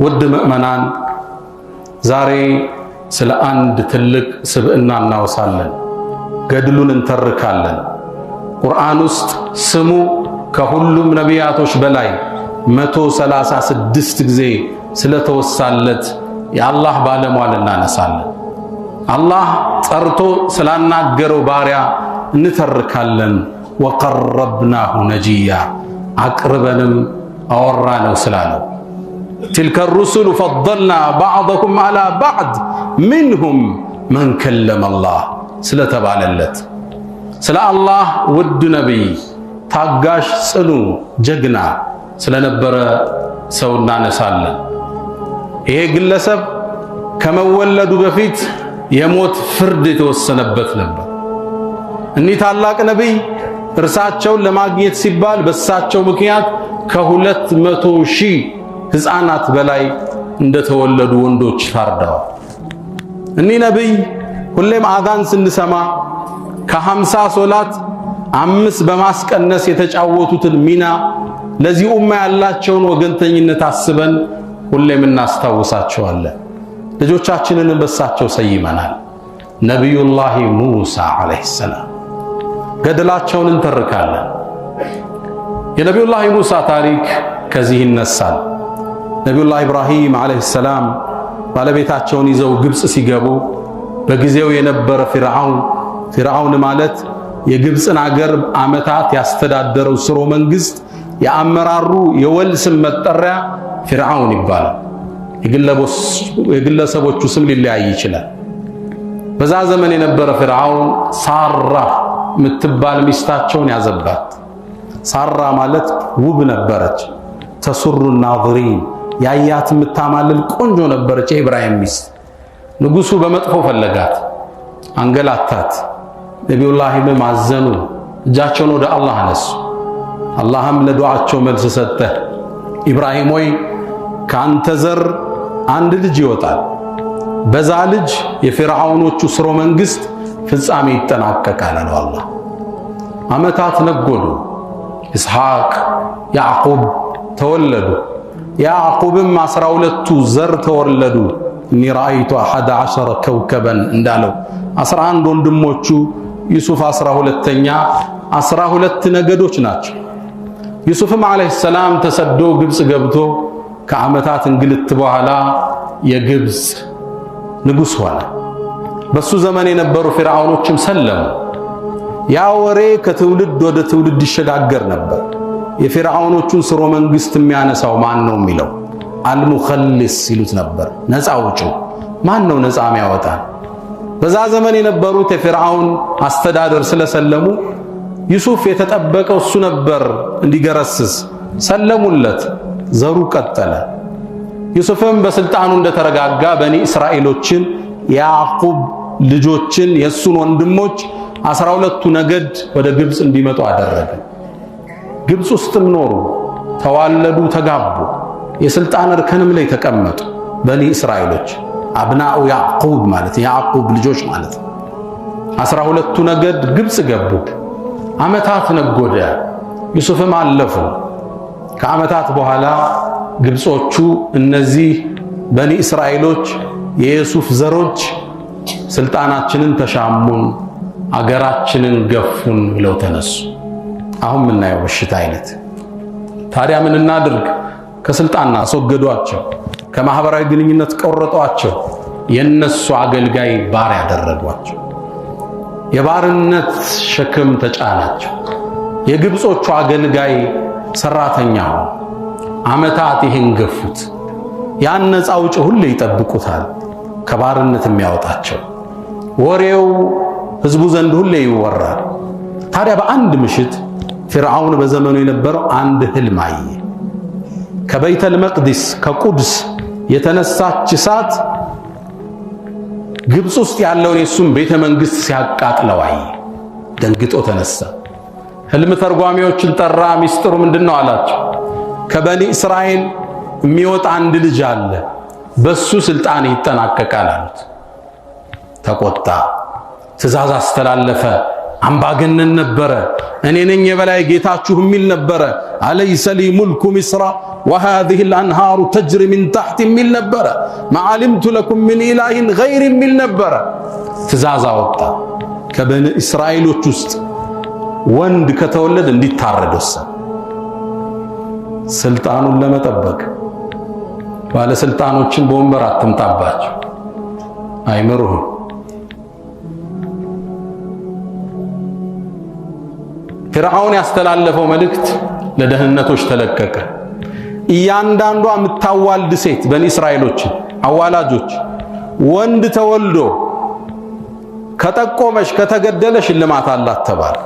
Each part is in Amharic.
ውድ ምእመናን ዛሬ ስለ አንድ ትልቅ ስብዕና እናወሳለን፣ ገድሉን እንተርካለን። ቁርአን ውስጥ ስሙ ከሁሉም ነቢያቶች በላይ 136 ጊዜ ስለተወሳለት የአላህ ባለሟል እናነሳለን። አላህ ጠርቶ ስላናገረው ባሪያ እንተርካለን። ወቀረብናሁ ነጂያ አቅርበንም አወራነው ስላለው تلك الرسل فضلنا بعضكم على بعض منهم من كلم الله ስለተባለለት ስለ አላህ ውድ ነቢይ ታጋሽ ጽኑ ጀግና ስለነበረ ሰው እናነሳለን። ይሄ ግለሰብ ከመወለዱ በፊት የሞት ፍርድ የተወሰነበት ነበር። እኒህ ታላቅ ነቢይ እርሳቸውን ለማግኘት ሲባል በእሳቸው ምክንያት ከ200,000 ሕፃናት በላይ እንደተወለዱ ወንዶች ታርደዋል። እኒህ ነቢይ ሁሌም አዛን ስንሰማ ከ50 ሶላት 5 በማስቀነስ የተጫወቱትን ሚና ለዚህ ኡማ ያላቸውን ወገንተኝነት አስበን ሁሌም እናስታውሳቸዋለን። ልጆቻችንን በሳቸው ሰይመናል። ነቢዩላህ ሙሳ ዓለይሂ ሰላም ገድላቸውን እንተርካለን። የነቢዩላህ ሙሳ ታሪክ ከዚህ ይነሳል። ነቢዩላህ ኢብራሂም ዓለይሂ ሰላም ባለቤታቸውን ይዘው ግብፅ ሲገቡ በጊዜው የነበረ ፊርዓውን ማለት የግብፅን አገር ዓመታት ያስተዳደረው ስሮ መንግስት የአመራሩ የወል ስም መጠሪያ ፊርዓውን ይባላል። የግለሰቦቹ ስም ሊለያይ ይችላል። በዛ ዘመን የነበረ ፊርዓውን ሳራ ምትባል ሚስታቸውን ያዘባት። ሳራ ማለት ውብ ነበረች። ተሱሩ ናዝሪን ያያት ምታማልል ቆንጆ ነበረች የኢብራሂም ሚስት። ንጉሱ በመጥፎ ፈለጋት፣ አንገላታት። ነቢዩላህም ማዘኑ፣ እጃቸውን ወደ አላህ አነሱ። አላህም ለዱዓቸው መልስ ሰጠ። ኢብራሂም ሆይ ከአንተ ዘር አንድ ልጅ ይወጣል፣ በዛ ልጅ የፊርዓውኖቹ ስሮ መንግስት ፍጻሜ ይጠናቀቃል አለው አላህ። ዓመታት ነጎዱ። ኢስሐቅ ያዕቁብ ተወለዱ። ያዕቁብም 12ቱ ዘር ተወለዱ። እኒ ረአይቱ 11 ከውከበን እንዳለው 11 ወንድሞቹ ዩሱፍ 12ኛ 12 ነገዶች ናቸው። ዩሱፍም ዓለይሂ ሰላም ተሰዶ ግብፅ ገብቶ ከዓመታት እንግልት በኋላ የግብፅ ንጉሥ ሆነ። በሱ ዘመን የነበሩ ፊርዓውኖችም ሰለሙ። ያ ወሬ ከትውልድ ወደ ትውልድ ይሸጋገር ነበር። የፊርዓውኖቹን ስሮ መንግስት የሚያነሳው ማን ነው የሚለው አልሙኸልስ ይሉት ነበር። ነፃ አውጪው ማን ነው ነፃ የሚያወጣ? በዛ ዘመን የነበሩት የፊርዓውን አስተዳደር ስለሰለሙ ዩሱፍ የተጠበቀው እሱ ነበር እንዲገረስስ ሰለሙለት። ዘሩ ቀጠለ። ዩሱፍም በስልጣኑ እንደተረጋጋ በኒ እስራኤሎችን የያዕቁብ ልጆችን የሱን ወንድሞች 12ቱ ነገድ ወደ ግብፅ እንዲመጡ አደረገ። ግብፅ ውስጥም ኖሩ፣ ተዋለዱ፣ ተጋቡ። የስልጣን እርከንም ላይ ተቀመጡ። በኒ እስራኤሎች አብናኡ ያዕቁብ ማለት የያዕቁብ ልጆች ማለት ነው። 12ቱ ነገድ ግብፅ ገቡ። ዓመታት ነጎደ። ዩሱፍም አለፉ። ከዓመታት በኋላ ግብጾቹ እነዚህ በኒ እስራኤሎች የዩሱፍ ዘሮች ስልጣናችንን ተሻሙን፣ አገራችንን ገፉን ብለው ተነሱ። አሁን ምናየው በሽታ አይነት። ታዲያ ምን እናድርግ? ከስልጣን አስወገዷቸው፣ ከማህበራዊ ግንኙነት ቆረጧቸው፣ የነሱ አገልጋይ ባሪያ ያደረጓቸው። የባርነት ሸክም ተጫናቸው። የግብጾቹ አገልጋይ ሰራተኛ ሆኑ። ዓመታት ይህን ገፉት። ያን ነፃ አውጪ ሁሌ ይጠብቁታል፣ ከባርነት የሚያወጣቸው። ወሬው ህዝቡ ዘንድ ሁሌ ይወራል። ታዲያ በአንድ ምሽት ፊርዓውን በዘመኑ የነበረው አንድ ህልም አየ። ከበይተል መቅዲስ ከቁድስ የተነሳች እሳት ግብፅ ውስጥ ያለውን የሱም ቤተ መንግስት ሲያቃጥለው አየ። ደንግጦ ተነሳ። ህልም ተርጓሚዎችን ጠራ። ሚስጥሩ ምንድነው አላቸው። ከበኒ እስራኤል የሚወጣ አንድ ልጅ አለ፣ በሱ ስልጣን ይጠናቀቃል አሉት። ተቆጣ። ትእዛዝ አስተላለፈ። አምባገነን ነበረ። እኔ ነኝ የበላይ ጌታችሁ የሚል ነበረ። አለይሰ ሊ ሙልኩ ሚስራ ወሃዚህ الانهار تجري من تحت የሚል ነበረ። ما علمت لكم من اله غير የሚል ነበረ። ትእዛዝ አወጣ። ከበኒ እስራኤሎች ውስጥ ወንድ ከተወለደ እንዲታረድ ወሰነ። ስልጣኑን ለመጠበቅ ባለስልጣኖችን በወንበር አትምጣባቸው፣ አይምሩህም። ፍርዓውን ያስተላለፈው መልእክት ለደህንነቶች ተለቀቀ። እያንዳንዷ የምታዋልድ ሴት በኒ እስራኤሎች አዋላጆች ወንድ ተወልዶ ከጠቆመሽ ከተገደለ ሽልማት አላት ተባለ።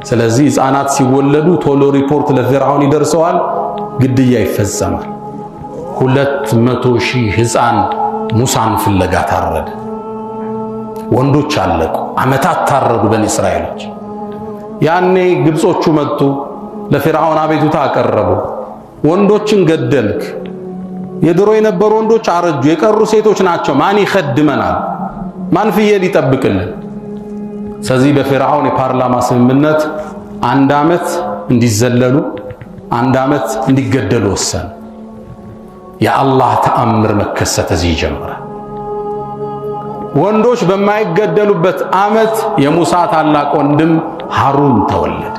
ስለዚህ ሕፃናት ሲወለዱ ቶሎ ሪፖርት ለፍርዓውን ይደርሰዋል፣ ግድያ ይፈጸማል። 200,000 ሕፃን ሙሳን ፍለጋ ታረደ። ወንዶች አለቁ። ዓመታት ታረዱ በኒ እስራኤሎች። ያኔ ግብጾቹ መጡ፣ ለፍርዓውን አቤቱታ አቀረቡ። ወንዶችን ገደልክ፣ የድሮ የነበሩ ወንዶች አረጁ፣ የቀሩ ሴቶች ናቸው፣ ማን ይخدመናል? ማን ፍየል ይጠብቅልን? ስለዚህ በፍርዓውን የፓርላማ ስምምነት 1 ዓመት እንዲዘለሉ 1 ዓመት እንዲገደሉ ወሰነ። የአላህ ተአምር መከሰት እዚህ ይጀምራል። ወንዶች በማይገደሉበት ዓመት የሙሳ ታላቅ ወንድም ሃሩን ተወለደ።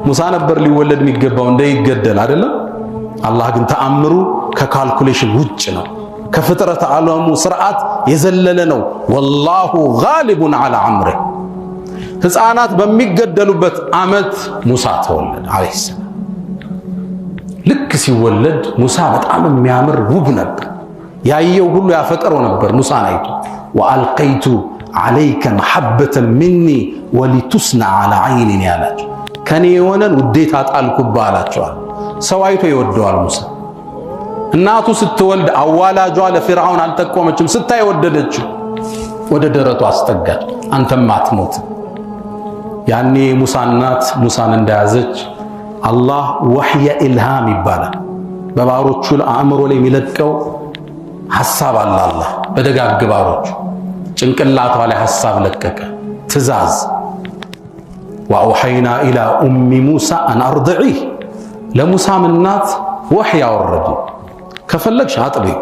ሙሳ ነበር ሊወለድ የሚገባው እንዳይገደል አይደለም። አላህ ግን ተአምሩ ከካልኩሌሽን ውጭ ነው፣ ከፍጥረት ዓለሙ ስርዓት የዘለለ ነው። ወላሁ ጋሊቡን ዐላ አምሪህ። ሕፃናት በሚገደሉበት ዓመት ሙሳ ተወለደ አለይሂ ሰላም። ልክ ሲወለድ ሙሳ በጣም የሚያምር ውብ ነበር። ያየው ሁሉ ያፈቀረው ነበር ሙሳን አይቶ። ወአልቀይቱ ዐለይከ መሐበተን ሚኒ ወሊቱስነዐ ዐላ ዐይኒ ያላቸው፣ ከኔ የሆነን ውዴታ ጣልኩብህ አላቸዋል። ሰው አይቶ ይወደዋል ሙሳ። እናቱ ስትወልድ አዋላጇ ለፍርዓውን አልጠቆመችም። ስታይ ወደደችው፣ ወደ ደረቱ አስጠጋች። አንተም አትሞት። ያኔ ሙሳ እናት ሙሳን እንደያዘች አላህ ወህየ ኢልሃም ይባላል። በባሮቹ አእምሮ ላይ የሚለቀው ሐሳብ አለ። አላህ በደጋግ ባሮቹ ጭንቅላቷ ላይ ሐሳብ ለቀቀ፣ ትእዛዝ። ወአውሐይና ኢላ ኡሚ ሙሳ አን አርድዒህ፣ ለሙሳም እናት ወህይ አወረዱ። ከፈለግሽ አጥቢው።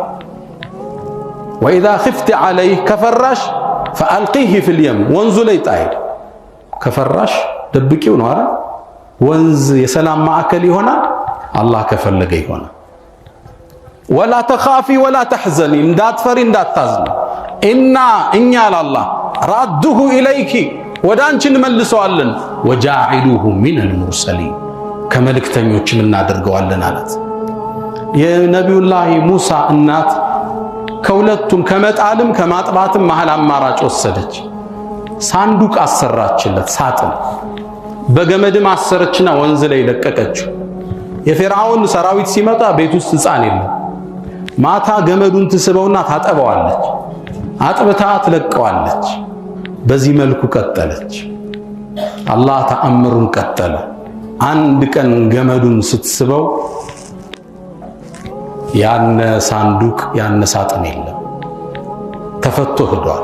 ወኢዛ ኽፍቲ ዐለይህ፣ ከፈራሽ ፈአልቂህ ፊል የም፣ ወንዙ ላይ ጣይ። ከፈራሽ ደብቂው ነው አይደል? ወንዝ የሰላም ማዕከል ይሆናል። አላህ ከፈለገ ይሆናል። ወላ ተኻፊ ወላ ተሕዘኒ፣ እንዳትፈሪ እንዳታዝኒ። ኢና እኛ አላህ ራዱሁ ኢለይኪ፣ ወደ አንቺ እንመልሰዋለን። ወጃዒሉሁ ሚነል ሙርሰሊን፣ ከመልእክተኞችም እናደርገዋለን አላት። የነቢዩላህ ሙሳ እናት ከሁለቱም ከመጣልም ከማጥባትም መሃል አማራጭ ወሰደች። ሳንዱቅ አሰራችለት፣ ሳጥን በገመድም አሰረችና ወንዝ ላይ ለቀቀችው። የፊርዓውን ሰራዊት ሲመጣ ቤት ውስጥ ሕፃን የለም። ማታ ገመዱን ትስበውና ታጠበዋለች፣ አጥብታ ትለቀዋለች። በዚህ መልኩ ቀጠለች። አላህ ተአምሩን ቀጠለ። አንድ ቀን ገመዱን ስትስበው ያነ ሳንዱቅ ያነ ሳጥን የለም፣ ተፈቶ ሄዷል።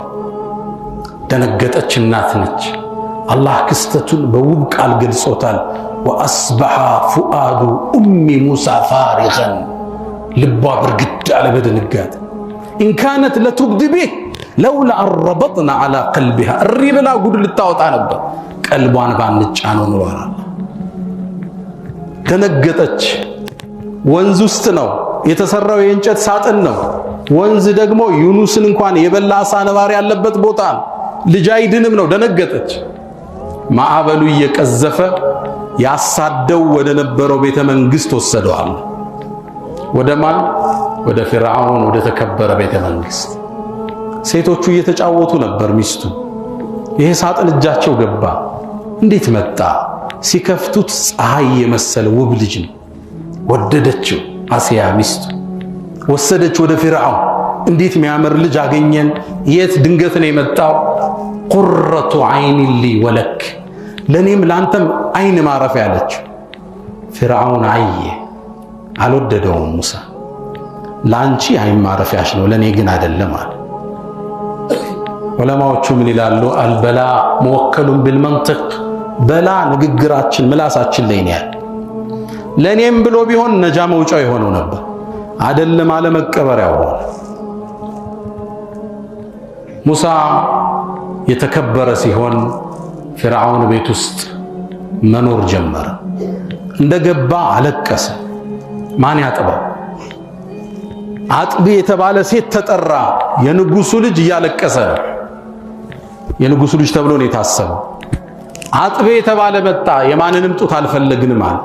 ደነገጠች። እናት ነች። አላህ ክስተቱን በውብ ቃል ገልጾታል። ወአስበሐ ፉአዱ ኡሚ ሙሳ ፋሪገን፣ ልቧ ብርግድ አለ በድንጋጤ። ኢንካነት ለቱብዲ ቢህ ለውላ አረበጥና ዐላ ቀልቢሃ፣ እሪ ብላ ጉድ ልታወጣ ነበር፣ ቀልቧን ባንጫነው ኖሯል። ደነገጠች። ወንዝ ውስጥ ነው የተሰራው፣ የእንጨት ሳጥን ነው። ወንዝ ደግሞ ዩኑስን እንኳን የበላ አሳ ነባሪ ያለበት ቦታ ነው። ልጅ አይድንም ነው። ደነገጠች። ማዕበሉ እየቀዘፈ ያሳደው ወደ ነበረው ቤተ መንግስት ወሰደዋል። ወደ ማን? ወደ ፍርዓውን ወደ ተከበረ ቤተ መንግስት። ሴቶቹ እየተጫወቱ ነበር። ሚስቱ ይሄ ሳጥን እጃቸው ገባ። እንዴት መጣ? ሲከፍቱት ፀሐይ የመሰለ ውብ ልጅ ነው። ወደደችው። አሲያ ሚስቱ ወሰደች ወደ ፍርዓውን። እንዴት የሚያምር ልጅ አገኘን! የት ድንገት ነው የመጣው? ቁረቱ ዐይን ሊ ወለክ፣ ለኔም ላንተም አይን ማረፊያ ያለች። ፍርዓውን አየ፣ አልወደደውም። ሙሳ ላንቺ አይን ማረፊያሽ ነው፣ ለኔ ግን አይደለም አለ። ዑለማዎቹ ምን ይላሉ? አልበላ ሙወከሉን ቢልመንጥቅ በላ ንግግራችን ምላሳችን ላይ ነው ያለ። ለኔም ብሎ ቢሆን ነጃ መውጫው የሆነው ነበር አይደለም አለ መቀበሪያው ሆነ። ሙሳ የተከበረ ሲሆን ፊርዓውን ቤት ውስጥ መኖር ጀመረ። እንደገባ አለቀሰ። ማን ያጥባው? አጥቢ የተባለ ሴት ተጠራ። የንጉሱ ልጅ እያለቀሰ የንጉሱ ልጅ ተብሎ ነው የታሰበው። አጥቢ የተባለ መጣ። የማንንም ጡት አልፈለግንም አለ።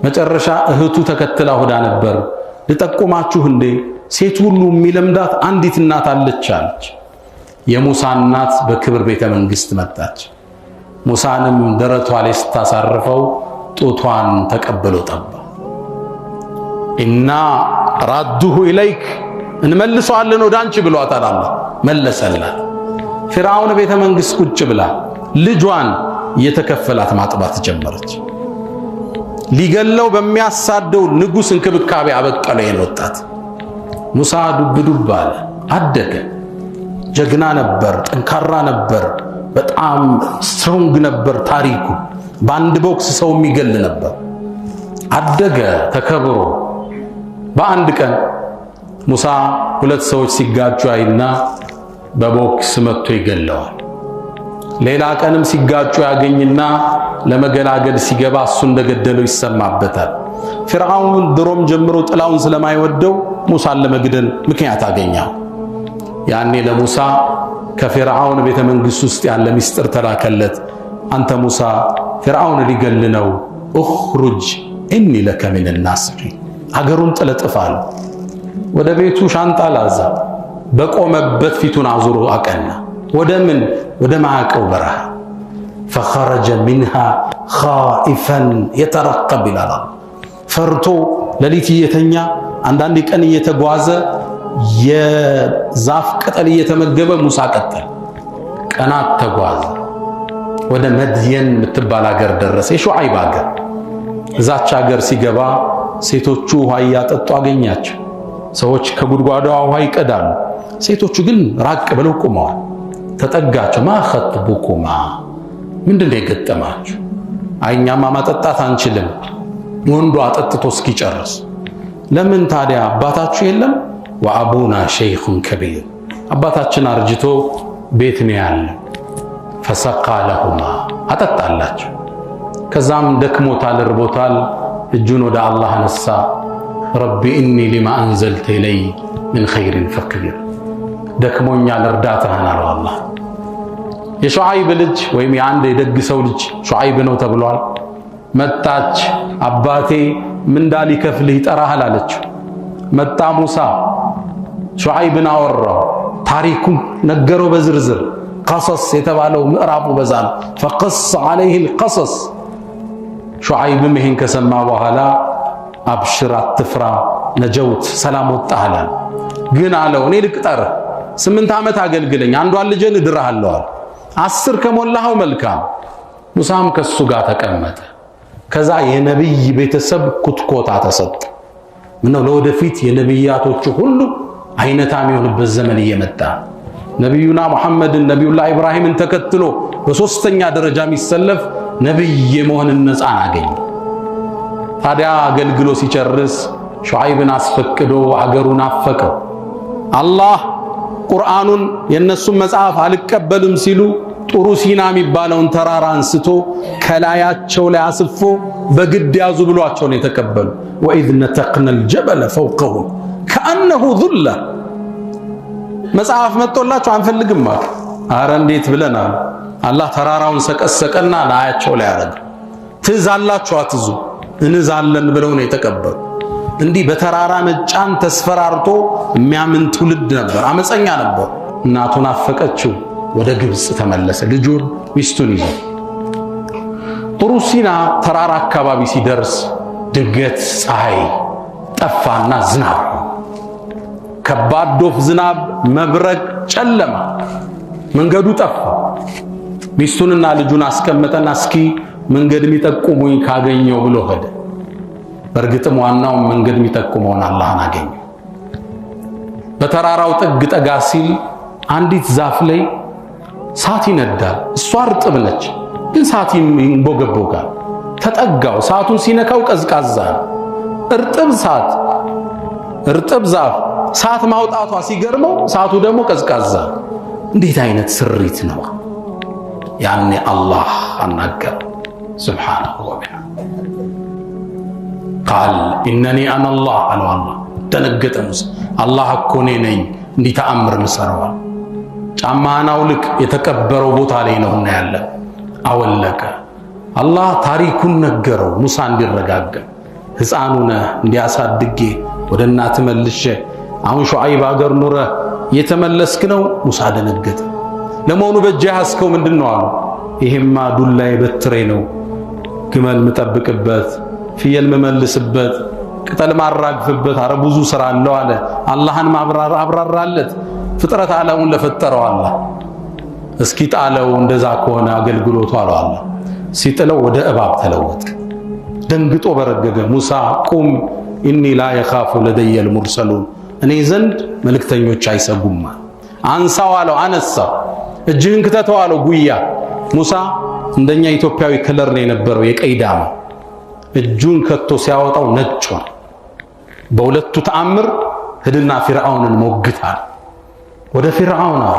መጨረሻ እህቱ ተከትላ ሆዳ ነበር። ልጠቁማችሁ እንዴ ሴት ሁሉ የሚለምዳት አንዲት እናት አለች አለች። የሙሳ እናት በክብር ቤተ መንግስት መጣች። ሙሳንም ደረቷ ላይ ስታሳርፈው ጡቷን ተቀብሎ ጠባ። ኢና ራዱሁ ኢለይክ እንመልሰዋለን ወደ አንቺ ብሏታል። አላህ መለሰላት። ፊርዓውን ቤተ መንግስት ቁጭ ብላ ልጇን እየተከፈላት ማጥባት ጀመረች። ሊገለው በሚያሳደው ንጉስ እንክብካቤ አበቀለ ይሄን ወጣት። ሙሳ ዱብ ዱብ አለ። አደገ። ጀግና ነበር፣ ጠንካራ ነበር፣ በጣም ስትሮንግ ነበር። ታሪኩ በአንድ ቦክስ ሰው የሚገል ነበር። አደገ ተከብሮ። በአንድ ቀን ሙሳ ሁለት ሰዎች ሲጋጩ አይና በቦክስ መጥቶ ይገለዋል። ሌላ ቀንም ሲጋጩ ያገኝና ለመገላገል ሲገባ እሱ እንደገደለው ይሰማበታል። ፊርዓውን ድሮም ጀምሮ ጥላውን ስለማይወደው ሙሳን ለመግደል ምክንያት አገኘው። ያኔ ለሙሳ ከፊርዓውን ቤተ መንግስት ውስጥ ያለ ሚስጥር ተላከለት። አንተ ሙሳ ፊርዓውን ሊገል ነው፣ እኽሩጅ ኢኒ ለከ ሚን ናሲሒን። አገሩን ጥለጥፋል። ወደ ቤቱ ሻንጣ ላዛ። በቆመበት ፊቱን አዙሮ አቀና። ወደ ምን? ወደ ማዕቀው በረሃ። ፈኸረጀ ሚንሃ ኻኢፈን የተረቀብ ይላል። ፈርቶ ሌሊት እየተኛ አንዳንድ ቀን እየተጓዘ የዛፍ ቅጠል እየተመገበ ሙሳ ቀጠል። ቀናት ተጓዘ። ወደ መድየን የምትባል ሀገር ደረሰ። የሹዓይብ ሀገር። እዛች ሀገር ሲገባ ሴቶቹ ውሃ እያጠጡ አገኛቸው። ሰዎች ከጉድጓዷ ውሃ ይቀዳሉ። ሴቶቹ ግን ራቅ ብለው ቆመዋል። ተጠጋቸው። ማ ኸጥቡኩማ ምንድን ነው የገጠማችሁ? አይኛማ ማጠጣት አንችልም፣ ወንዱ አጠጥቶ እስኪጨርስ። ለምን ታዲያ አባታችሁ የለም? ወአቡና ሸይኹን ከቢር አባታችን አርጅቶ ቤት ነው ያለ። ፈሰቃ ለሁማ አጠጣላቸው። ከዛም ደክሞታል፣ እርቦታል። እጁን ወደ አላህ ነሳ። ረቢ ኢኒ ሊማ አንዘልተ ኢለይ ምን ኸይሪን ፈቂር። ደክሞኛል እርዳታህን አለው አላህ። የሹዓይብ ልጅ ወይም የአንድ የደግ ሰው ልጅ ሹዓይብ ነው ተብሏል። መጣች። አባቴ ምንዳ ሊከፍልህ ይጠራሃል አለችው። መጣ ሙሳ ሹዓይብን አወራው። ታሪኩን ነገረው በዝርዝር። ቀሰስ የተባለው ምዕራፉ በዛ ነው። ፈቀስ ዐለይሂ አልቀሰስ። ሹዓይብም ይሄን ከሰማ በኋላ አብሽር አትፍራ፣ ነጀውት ሰላም ወጣህላል። ግን አለው እኔ ልቅጠርህ 8 ዓመት አገልግለኝ፣ አንዷን ልጄን እድርሃለሁ አለ። 10 ከሞላኸው መልካም። ሙሳም ከሱ ጋር ተቀመጠ። ከዛ የነብይ ቤተሰብ ኩትኮታ ተሰጠ። ምነው ለወደፊት የነብያቶቹ ሁሉ አይነታ የሚሆንበት ዘመን እየመጣ ነብዩና መሐመድን ነብዩላህ ኢብራሂምን ተከትሎ በሶስተኛ ደረጃ የሚሰለፍ ነብይ የመሆንን ነፃን አገኘ። ታዲያ አገልግሎ ሲጨርስ ሹዓይብን አስፈቅዶ አገሩን አፈቀው። አላህ ቁርአኑን የነሱን መጽሐፍ አልቀበልም ሲሉ ጡሩ ሲና የሚባለውን ተራራ አንስቶ ከላያቸው ላይ አስፎ በግድ ያዙ ብሏቸው ነው የተቀበሉ። ወኢዝ ነተቅነል ጀበለ ፈውቀሁም ከአነሁ ዙላ። መጽሐፍ መጥቶላቸው አንፈልግም አሉ። አረ እንዴት ብለናል። አላህ ተራራውን ሰቀሰቀና ላያቸው ላይ አረገ። ትዛላችሁ አትዙ እንዛለን ብለው ነው የተቀበሉ። እንዲህ በተራራ መጫን ተስፈራርቶ የሚያምን ትውልድ ነበር። አመፀኛ ነበር። እናቱን አፈቀችው። ወደ ግብጽ ተመለሰ። ልጁን ሚስቱን ይዞ ጡሩ ሲና ተራራ አካባቢ ሲደርስ ድንገት ፀሐይ ጠፋና ዝናብ፣ ከባድ ዶፍ ዝናብ፣ መብረቅ፣ ጨለማ፣ መንገዱ ጠፋ። ሚስቱንና ልጁን አስቀመጠና እስኪ መንገድ የሚጠቁሙኝ ካገኘው ብሎ ሄደ። በእርግጥም ዋናውን መንገድ የሚጠቁመውን አላህን አገኘ። በተራራው ጥግ ጠጋ ሲል አንዲት ዛፍ ላይ ሳት ይነዳል። እሷ እርጥብ ነች፣ ግን ሳት ይንቦገቦጋል። ተጠጋው፣ ሳቱን ሲነካው ቀዝቃዛ ነው። እርጥብ ዛፍ ሳት ማውጣቷ ሲገርመው፣ ሳቱ ደግሞ ቀዝቃዛ። እንዴት አይነት ስሪት ነው! ያኔ አላህ አናገረ ሱብሓነሁ ወቢሐምድ ቃል ኢነኒ አነ አላህ አለው። አላህ ደነገጠ። ሙሳ አላህ እኮ እኔ ነኝ እንዲህ ተአምር ምሰራዋል። ጫማህን አውልቅ፣ የተቀበረው ቦታ ላይ ነውና ያለ አወለቀ። አላህ ታሪኩን ነገረው ሙሳ እንዲረጋጋ። ሕፃኑ ነህ እንዲያሳድጌ ወደ እናት መልሼ አሁን ሹዓይብ አገር ኑረ የተመለስክ ነው። ሙሳ ደነገጠ። ለመሆኑ በእጅ ያዝከው ምንድነው አሉ። ይሄማ ዱላዬ በትሬ ነው፣ ግመል ምጠብቅበት፣ ፍየል ምመልስበት፣ ቅጠል ማራግፍበት፣ አረ ብዙ ስራ አለው አለ። አላህን አብራራለት። ፍጥረት ዓለሙን ለፈጠረው አላህ እስኪ ጣለው፣ እንደዛ ከሆነ አገልግሎቱ አለው አላህ። ሲጥለው ወደ እባብ ተለወጠ። ደንግጦ በረገገ። ሙሳ ቁም ኢኒ ላ የኻፉ ለደየል ሙርሰሉን፣ እኔ ዘንድ መልእክተኞች አይሰጉም። አንሳው አለው። አነሳው። እጅህን ክተተው አለው ጉያ። ሙሳ እንደኛ ኢትዮጵያዊ ከለር ነው የነበረው፣ የቀይ ዳማ። እጁን ከቶ ሲያወጣው ነጭ ሆነ። በሁለቱ ተአምር ሂድና ፊርዓውንን ሞግታል። ወደ ፊርዓውን አለ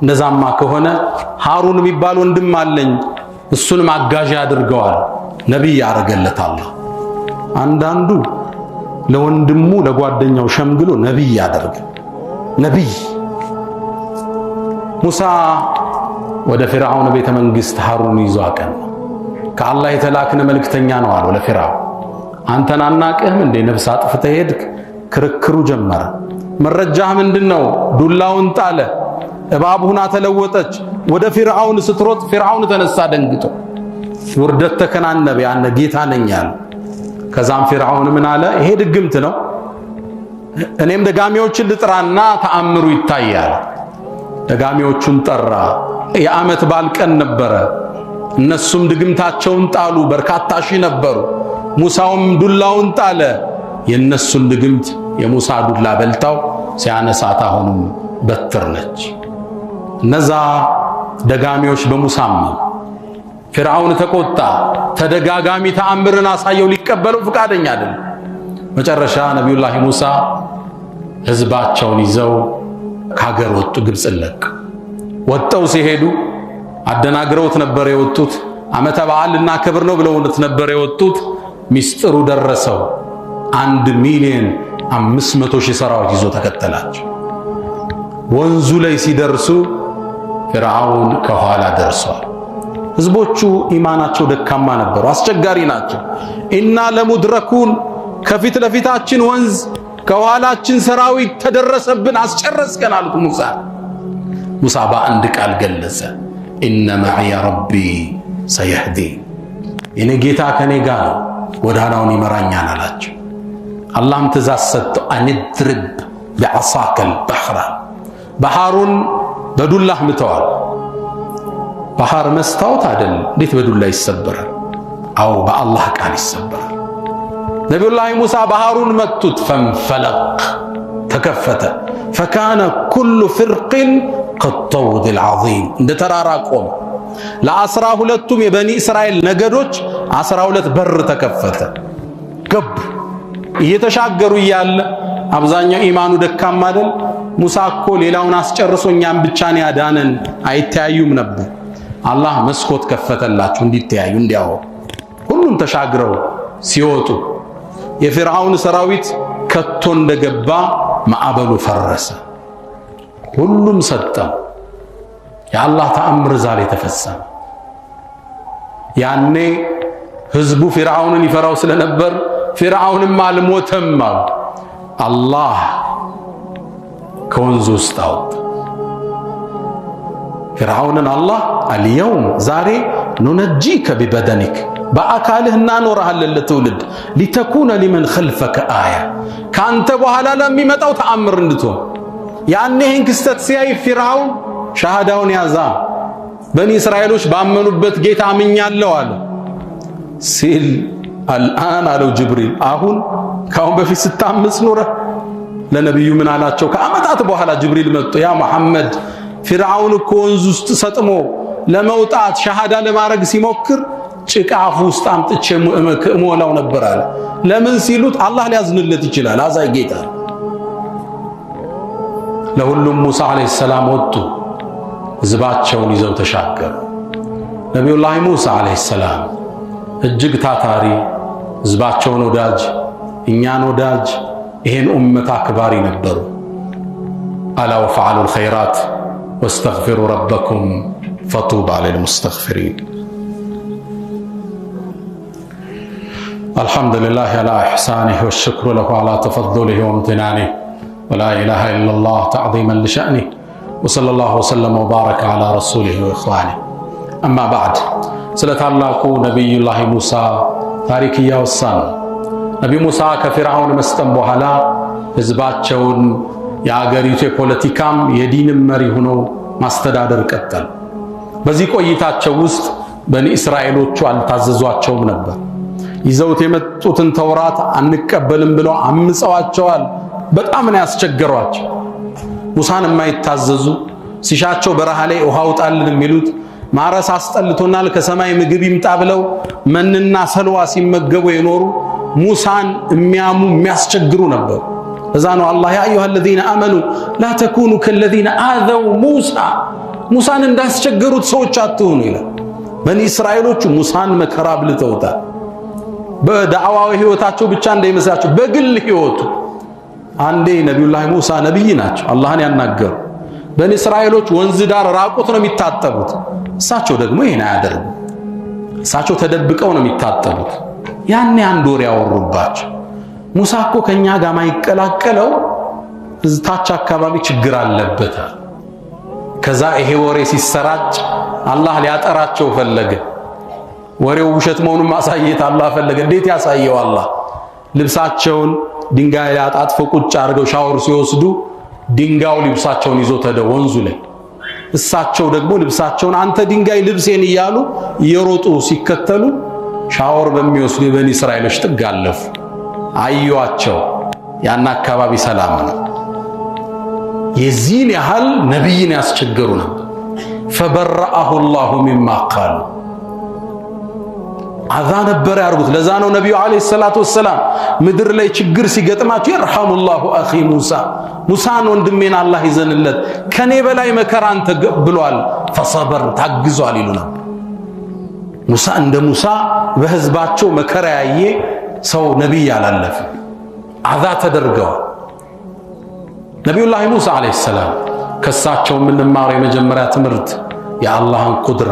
እንደዛማ ከሆነ ሃሩን የሚባል ወንድም አለኝ፣ እሱንም አጋዥ አድርገዋል። ነቢይ ያረገለት አላህ። አንዳንዱ ለወንድሙ ለጓደኛው ሸምግሎ ነቢይ ያደርግ። ነቢይ ሙሳ ወደ ፊርዓውን ቤተ መንግስት ሃሩን ይዞ አቀና። ከአላህ የተላክነ መልእክተኛ ነው አለው ለፊርዓውን። አንተን አናቅህም እንዴ ነፍስ አጥፍተህ ሄድክ? ክርክሩ ጀመረ። መረጃህ ምንድነው? ዱላውን ጣለ። እባብ ሁና ተለወጠች። ወደ ፊርዓውን ስትሮጥ ፊርዓውን ተነሳ ደንግጦ። ውርደት ተከናነበ። ያነ ጌታ ነኝ ያለ። ከዛም ፊርዓውን ምን አለ? ይሄ ድግምት ነው፣ እኔም ደጋሚዎችን ልጥራና ተአምሩ ይታያል። ደጋሚዎቹን ጠራ። የዓመት በዓል ቀን ነበረ። እነሱም ድግምታቸውን ጣሉ። በርካታ ሺህ ነበሩ። ሙሳውም ዱላውን ጣለ። የነሱን ድግምት የሙሳ ዱላ በልታው ሲያነሳት አሁንም በትር ነች። እነዛ ደጋሚዎች በሙሳም ፊርዓውን ተቆጣ። ተደጋጋሚ ተአምርን አሳየው፣ ሊቀበለው ፍቃደኛ አይደለም። መጨረሻ ነቢዩላህ ሙሳ ህዝባቸውን ይዘው ከሀገር ወጡ። ግብፅን ለቅ ወጥተው ሲሄዱ አደናግረውት ነበር የወጡት። ዓመተ በዓል ልናከብር ነው ብለውት ነበር የወጡት። ሚስጥሩ ደረሰው። 1,500,000 ሰራዊት ይዞ ተከተላቸው። ወንዙ ላይ ሲደርሱ ፊርዓውን ከኋላ ደርሷል። ህዝቦቹ ኢማናቸው ደካማ ነበሩ፣ አስቸጋሪ ናቸው። ኢና ለሙድረኩን፣ ከፊት ለፊታችን ወንዝ ከኋላችን ሰራዊት ተደረሰብን፣ አስጨረስከን አሉት ሙሳ። ሙሳ በአንድ ቃል ገለጸ፣ ኢነ መዕየ ረቢ ሰየህዲ፣ የኔ ጌታ ከኔ ጋር ነው፣ ጎዳናውን ይመራኛል አላቸው። አላህም ትእዛዝ ሰጠው፣ አንድርብ ቢዐሳከል በሕረ፣ ባህሩን በዱላህ ምተዋል። ባህር መስታወት አይደል? እንዴት በዱላ ይሰበራል? አው በአላህ ቃል ይሰበራል። ነቢዩላህ ሙሳ ባህሩን መቱት። ፈንፈለቅ፣ ተከፈተ። ፈካነ ኩሉ ፍርቅን ከጠውዲል ዐዚም፣ እንደ ተራራ ቆመ። ለ12ቱም የበኒ እስራኤል ነገዶች 12 በር ተከፈተ፣ ገቡ። እየተሻገሩ እያለ አብዛኛው ኢማኑ ደካማ አይደል? ሙሳ እኮ ሌላውን አስጨርሶ እኛም ብቻ ነው ያዳነን፣ አይተያዩም ነበር። አላህ መስኮት ከፈተላቸው እንዲተያዩ እንዲያው። ሁሉም ተሻግረው ሲወጡ የፊርዓውን ሰራዊት ከቶ እንደገባ ማዕበሉ ፈረሰ። ሁሉም ሰጠም። የአላህ ተአምር ዛሬ ተፈጸመ። ያኔ ህዝቡ ፊርዓውንን ይፈራው ስለነበር ፊርዓውንም አልሞተም አሉ። አላህ ከወንዙ ውስጥ አወጣ ፊርዓውንን። አላህ አልየውም ዛሬ ኑነጂከ ቢበደኒክ፣ በአካልህ እናኖርሃለን ለትውልድ፣ ሊተኩነ ሊመን ኸልፈከ አያ፣ ከአንተ በኋላ ለሚመጣው ተአምር እንድትሆን። ያኔ ይህን ክስተት ሲያይ ፊርዓውን ሻሃዳውን ያዛ። በኒ እስራኤሎች ባመኑበት ጌታ አምኛለሁ አለ ሲል አልአን አለው ጅብሪል፣ አሁን ካሁን በፊት ስታምጽ ኖረ። ለነቢዩ ምን አላቸው? ከዓመታት በኋላ ጅብሪል መጥቶ ያ መሐመድ ፊርዓውን እኮ ወንዝ ውስጥ ሰጥሞ ለመውጣት ሸሃዳ ለማድረግ ሲሞክር ጭቃፍ ውስጥ አምጥቼ እሞላው ነበር አለ። ለምን ሲሉት አላህ ሊያዝንለት ይችላል፣ አዛኝ ጌታ። ለሁሉም ሙሳ አለይሂ ሰላም ወጡ፣ ህዝባቸውን ይዘው ተሻገሩ። ነቢዩላህ ሙሳ አለይሂ ሰላም እጅግ ታታሪ፣ ህዝባቸውን ወዳጅ፣ እኛን ወዳጅ፣ ይሄን ኡመት አክባሪ ነበሩ። አላ ወፈዐሉ الخيرات واستغفروا ربكم فطوبى للمستغفرين። الحمد لله على إحسانه والشكر له على تفضله وامتنانه ولا إله إلا الله تعظيما لشأنه وصلى الله وسلم وبارك على رسوله وإخوانه أما بعد سلطالله نبي الله موسى تاريكيا والسان نبي موسى كفرعون مستنبوها لا ህዝባቸውን የአገሪቱ የፖለቲካም የዲንም መሪ ሆኖ ማስተዳደር ቀጠል። በዚህ ቆይታቸው ውስጥ በኒ እስራኤሎቹ አልታዘዟቸውም ነበር። ይዘውት የመጡትን ተውራት አንቀበልም ብለው አምፀዋቸዋል። በጣም ነው ያስቸገሯቸው። ሙሳን የማይታዘዙ ሲሻቸው በረሃ ላይ ውሃ ውጣልን የሚሉት፣ ማረስ አስጠልቶናል ከሰማይ ምግብ ይምጣ ብለው መንና ሰልዋ ሲመገቡ የኖሩ ሙሳን የሚያሙ የሚያስቸግሩ ነበሩ። ለዛ ነው አላህ ያ አዩሃ الذين آمنوا لا تكونوا كالذين آذوا موسى ሙሳን እንዳስቸገሩት ሰዎች አትሁኑ ይላል። በኒ እስራኤሎቹ ሙሳን መከራ ብልተውታል። በዳዕዋው ህይወታቸው ብቻ እንዳይመስላችሁ በግል ህይወቱ አንዴ ነብዩላህ ሙሳ ነብይ ናቸው፣ አላህን ያናገሩ። በኒ እስራኤሎች ወንዝ ዳር ራቁት ነው የሚታጠቡት፣ እሳቸው ደግሞ ይሄን አያደርጉ። እሳቸው ተደብቀው ነው የሚታጠቡት። ያኔ አንድ ወር ያወሩባቸው ሙሳ እኮ ከኛ ጋር ማይቀላቀለው እዝታች አካባቢ ችግር አለበት። ከዛ ይሄ ወሬ ሲሰራጭ አላህ ሊያጠራቸው ፈለገ። ወሬው ውሸት መሆኑን ማሳየት አላህ ፈለገ። እንዴት ያሳየው አላህ? ልብሳቸውን ድንጋይ ላይ አጣጥፈው ቁጭ አድርገው ሻወር ሲወስዱ ድንጋዩ ልብሳቸውን ይዞ ተደ ወንዙ ላይ። እሳቸው ደግሞ ልብሳቸውን አንተ ድንጋይ ልብሴን እያሉ እየሮጡ ሲከተሉ ሻወር በሚወስዱ የበኒ እስራኤሎች ጥግ አለፉ። አዩዋቸው። ያን አካባቢ ሰላም ነው። የዚህን ያህል ነብይን ያስቸገሩ ነበር። فبرأه الله مما قالوا አዛ ነበር ያርጉት። ለዛ ነው ነብዩ አለይሂ ሰላቱ ወሰለም ምድር ላይ ችግር ሲገጥማቸው ይርሐሙላሁ አኺ ሙሳ ሙሳን ወንድሜን አላህ ይዘንለት ከኔ በላይ መከራን ተቀብሏል ፈሰበር ታግዟል ይሉ ነበር። ሙሳ እንደ ሙሳ በህዝባቸው መከራ ያየ ሰው ነብይ ያላለፈ አዛ ተደርገዋል። ነብዩላህ ሙሳ አለይሂ ሰላም ከሳቸው የምንማረው የመጀመሪያ ትምህርት የአላህን ቁድራ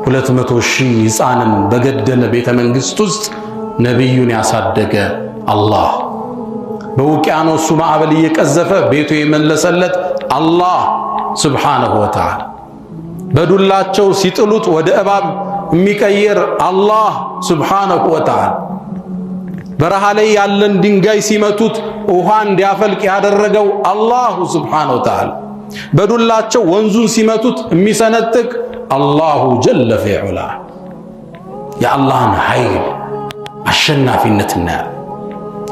200,000 ሕፃንን በገደለ ቤተ መንግስት ውስጥ ነብዩን ያሳደገ አላህ፣ በውቅያኖሱ ማዕበል እየቀዘፈ ቤቱ የመለሰለት አላህ ሱብሓነሁ ወተዓላ፣ በዱላቸው ሲጥሉት ወደ እባብ የሚቀየር አላህ ሱብሓነሁ ወተዓላ፣ በረሃ ላይ ያለን ድንጋይ ሲመቱት ውሃ እንዲያፈልቅ ያደረገው አላሁ ሱብሓነሁ ወተዓላ፣ በዱላቸው ወንዙን ሲመቱት የሚሰነጥቅ አላሁ ጀለ ፊዑላ። የአላህን ኃይል አሸናፊነት እናያለን።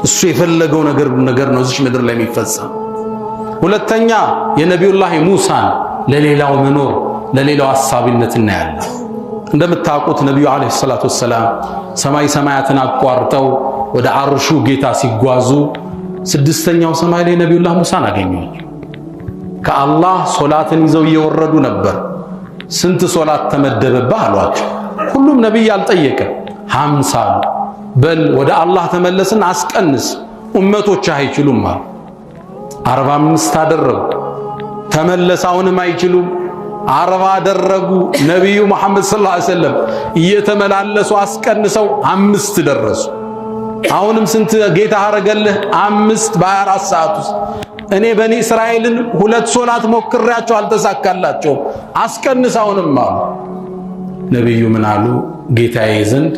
እሱ የፈለገው ነገር ነው እዚህ ምድር ላይ የሚፈጸም። ሁለተኛ የነቢዩላህ ሙሳን ለሌላው መኖር ለሌላው አሳቢነት እናያለን። እንደምታውቁት ነቢዩ አለይሂ ሰላቱ ወሰላም ሰማይ ሰማያትን አቋርጠው ወደ አርሹ ጌታ ሲጓዙ 6ኛው ሰማይ ላይ ነቢዩላህ ሙሳን አገኟቸው። ከአላህ ሶላትን ይዘው እየወረዱ ነበር። ስንት ሶላት ተመደበብህ አሏቸው። ሁሉም ነብይ አልጠየቀም። 50 በል ወደ አላህ ተመለስን አስቀንስ ኡመቶች አይችሉም አሉ። 45 አደረጉ። ተመለሳውንም አይችሉም 40 አደረጉ። ነብዩ መሐመድ ሰለላሁ ዐለይሂ ወሰለም እየተመላለሱ አስቀንሰው 5 ደረሱ። አሁንም ስንት ጌታ አረገልህ? 5 በ24 ሰዓት ውስጥ። እኔ በኒ እስራኤልን 2 ሶላት ሞክሬያቸው አልተሳካላቸውም አስቀንሳውንም አሉ። ነብዩ ምን አሉ? ጌታዬ ዘንድ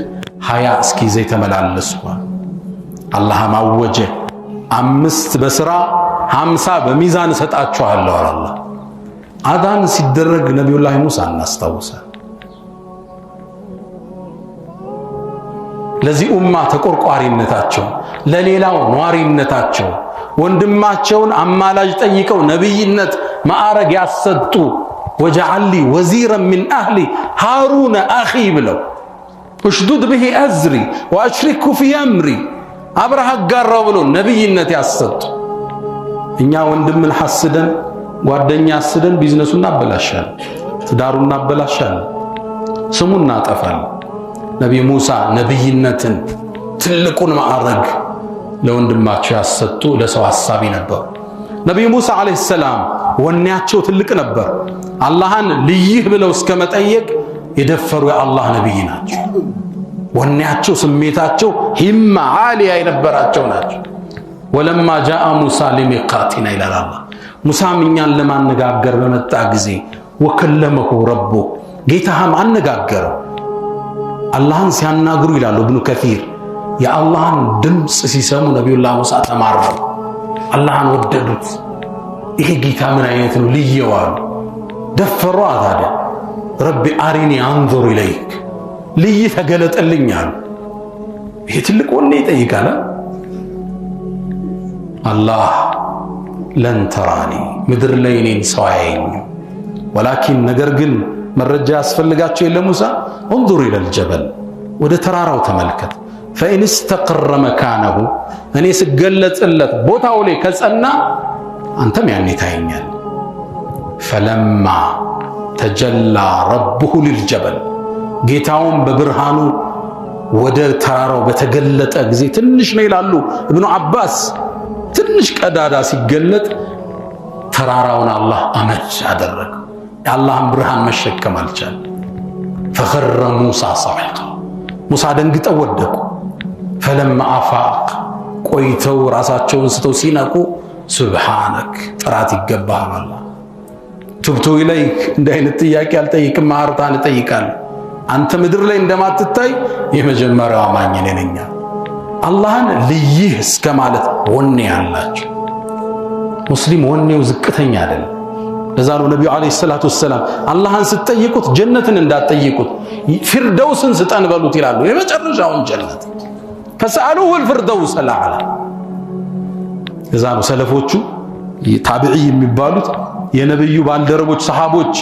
20 እስኪዘይ ተመላለስኳል። አላህ ማወጀ 5 በስራ 50 በሚዛን ሰጣቸዋለሁ አለ አላህ። አዳን ሲደረግ ነብዩላህ ሙሳ እናስታውሳለን። ለዚህ ኡማ ተቆርቋሪነታቸው፣ ለሌላው ኗሪነታቸው፣ ወንድማቸውን አማላጅ ጠይቀው ነብይነት ማዕረግ ያሰጡ ወጀዐሊ ወዚረን ሚን አህሊ ሃሩነ አኺ ብለው እሽዱድ ብሂ አዝሪ ወአሽሪኩ ፊ አምሪ አብረህ አጋራው ብለው ነብይነት ያሰጡ። እኛ ወንድምን ሐስደን ጓደኛ ሐስደን ቢዝነሱን እናበላሻለን፣ ትዳሩን እናበላሻለን፣ ስሙን እናጠፋለን። ነብይ ሙሳ ነብይነትን ትልቁን ማዕረግ ለወንድማቸው ያሰጡ ለሰው ሐሳቢ ነበሩ። ነብይ ሙሳ አለይሂ ሰላም ወኔያቸው ትልቅ ነበር። አላህን ልይህ ብለው እስከ መጠየቅ የደፈሩ የአላህ ነብይ ናቸው። ወኔያቸው ስሜታቸው ሂማ ዓሊያ የነበራቸው ናቸው። ወለማ ጃአ ሙሳ ሊሚቃቲና ይላል አላህ። ሙሳም እኛን ለማነጋገር በመጣ ጊዜ ወከለመሁ ረቡ ጌታህም አነጋገረው። አላህን ሲያናግሩ ይላሉ ኢብኑ ከሲር የአላህን ድምፅ ሲሰሙ ነቢዩላህ ሙሳ ተማረሩ፣ አላህን ወደዱት። ይሄ ጌታ ምን አይነት ነው ልየዋሉ። ደፈሯ ታዲያ ረቢ አሪኒ አንዙር ኢለይክ ልይ ተገለጠልኛል። ይሄ ትልቅ ወኔ ይጠይቃል። አላህ ለን ተራኒ ምድር ላይ እኔን ሰው አያየኝም፣ ወላኪን ነገር ግን መረጃ ያስፈልጋቸው የለ ሙሳ እንዙር ኢለል ጀበል ወደ ተራራው ተመልከት፣ ፈኢን እስተቀረ መካነሁ እኔ ስገለጽለት ቦታው ላይ ከጸና አንተም ያኔ ታየኛል። ፈለማ ተጀላ ረብሁ ሊልጀበል ጌታውን በብርሃኑ ወደ ተራራው በተገለጠ ጊዜ ትንሽ ነው ይላሉ ኢብኑ አባስ። ትንሽ ቀዳዳ ሲገለጥ ተራራውን አላህ አመድ አደረገው። የአላህን ብርሃን መሸከም አልቻለም። ፈኸረ ሙሳ ሰዒቃ ሙሳ ደንግጠው ወደቁ። ፈለማ አፋቅ ቆይተው ራሳቸውን ስተው ሲነቁ ሱብሓነክ ጥራት ይገባሃል አላህ ቱብቱ ኢለይክ እንዲህ አይነት ጥያቄ አልጠይቅም፣ ማርታን እጠይቃለሁ። አንተ ምድር ላይ እንደማትታይ የመጀመሪያው አማኝ ነኝ። አላህን ልይህ እስከ ማለት ወኔ ያላቸው ሙስሊም ወኔው ዝቅተኛ አይደለም። ለዛ ነው ነብዩ አለይሂ ሰላቱ ወሰላም አላህን ስትጠይቁት ጀነትን እንዳትጠይቁት ፊርደውስን ስጠን በሉት ይላሉ። የመጨረሻውን ጀነት ፈሰአሉሁ الفردوس الأعلى። ለዛ ነው ሰለፎቹ ታቢዒ የሚባሉት የነብዩ ባልደረቦች ሰሃቦች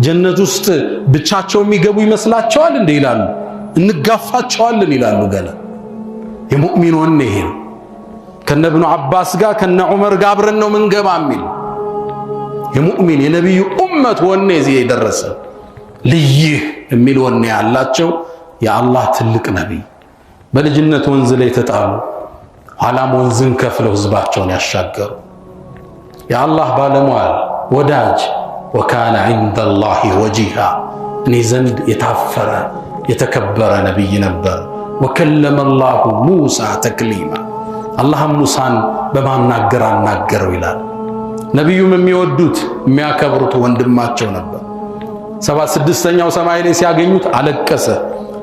ጀነት ውስጥ ብቻቸው የሚገቡ ይመስላቸዋል እንዴ ይላሉ። እንጋፋቸዋለን ይላሉ። ገና የሙእሚን ወኔ ይሄ ከነ ኢብኑ አባስ ጋር ከነ ዑመር ጋር አብረን ነው ምንገባ የሚል የሙእሚን የነብዩ ኡመት ወኔ እዚህ የደረሰ ልይህ የሚል ወኔ ያላቸው የአላህ ትልቅ ነብይ በልጅነት ወንዝ ላይ ተጣሉ፣ ኋላም ወንዝን ከፍለው ህዝባቸውን ያሻገሩ የአላህ ባለሟል ወዳጅ ወካነ ዒንደላሂ ወጂሃ እኔ ዘንድ የታፈረ የተከበረ ነብይ ነበር። ወከለመ ላሁ ሙሳ ተክሊማ አላህም ሙሳን በማናገር አናገረው ይላል። ነቢዩም የሚወዱት የሚያከብሩት ወንድማቸው ነበር። 76ኛው ሰማይ ላይ ሲያገኙት አለቀሰ።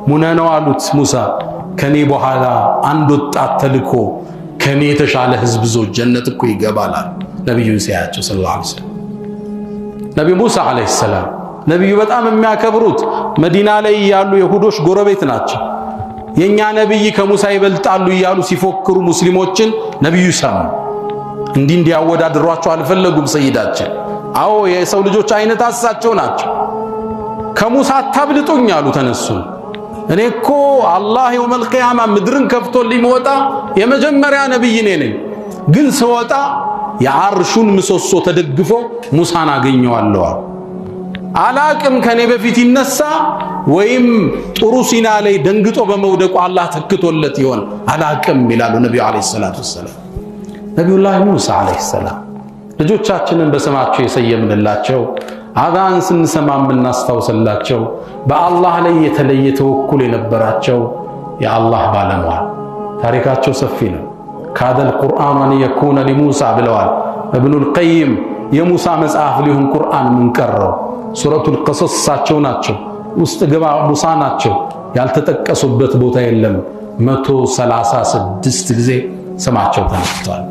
ሙነነው አሉት ሙሳ ከኔ በኋላ አንድ ወጣት ተልኮ ከኔ የተሻለ ህዝብ ዞ ጀነት እኮ ይገባል ነቢዩን ሲያያቸው ሰለላሁ ዐለይሂ ወሰለም። ነቢ ሙሳ ዐለይሂ ሰላም ነቢዩ በጣም የሚያከብሩት መዲና ላይ ያሉ የሁዶች ጎረቤት ናቸው። የኛ ነብይ ከሙሳ ይበልጣሉ እያሉ ሲፎክሩ ሙስሊሞችን ነብዩ ሰሙ። እንዲያወዳድሯቸው አልፈለጉም። ሰይዳችን አዎ የሰው ልጆች አይነት አሳቸው ናቸው። ከሙሳ ታብልጡኝ አሉ። ተነሱ እኔ እኮ አላህ የውመል ቂያማ ምድርን ከፍቶ ሊወጣ የመጀመሪያ ነብይ ነኝ፣ ግን ስወጣ የአርሹን ምሰሶ ተደግፎ ሙሳን አገኘዋለሁ። አላቅም ከኔ በፊት ይነሳ ወይም ጥሩ ሲና ላይ ደንግጦ በመውደቁ አላህ ተክቶለት ይሆን አላቅም ይላሉ ነብዩ አለይሂ ሰላቱ ወሰለም። ነብዩላህ ሙሳ አለይሂ ሰላም ልጆቻችንን በስማቸው የሰየምንላቸው አዛን ስንሰማ የምናስታውስላቸው በአላህ ላይ የተለየ ተወኩል የነበራቸው የአላህ ባለሟል ታሪካቸው ሰፊ ነው። ካደል ቁርአን አን የኩነ ለሙሳ ብለዋል ኢብኑል ቀይም። የሙሳ መጽሐፍ ሊሆን ቁርአን ምን ቀረው? ሱረቱል ቀሰስ እሳቸው ናቸው። ውስጥ ገባ ሙሳ ናቸው። ያልተጠቀሱበት ቦታ የለም። 136 ጊዜ ስማቸው ተነስቷል።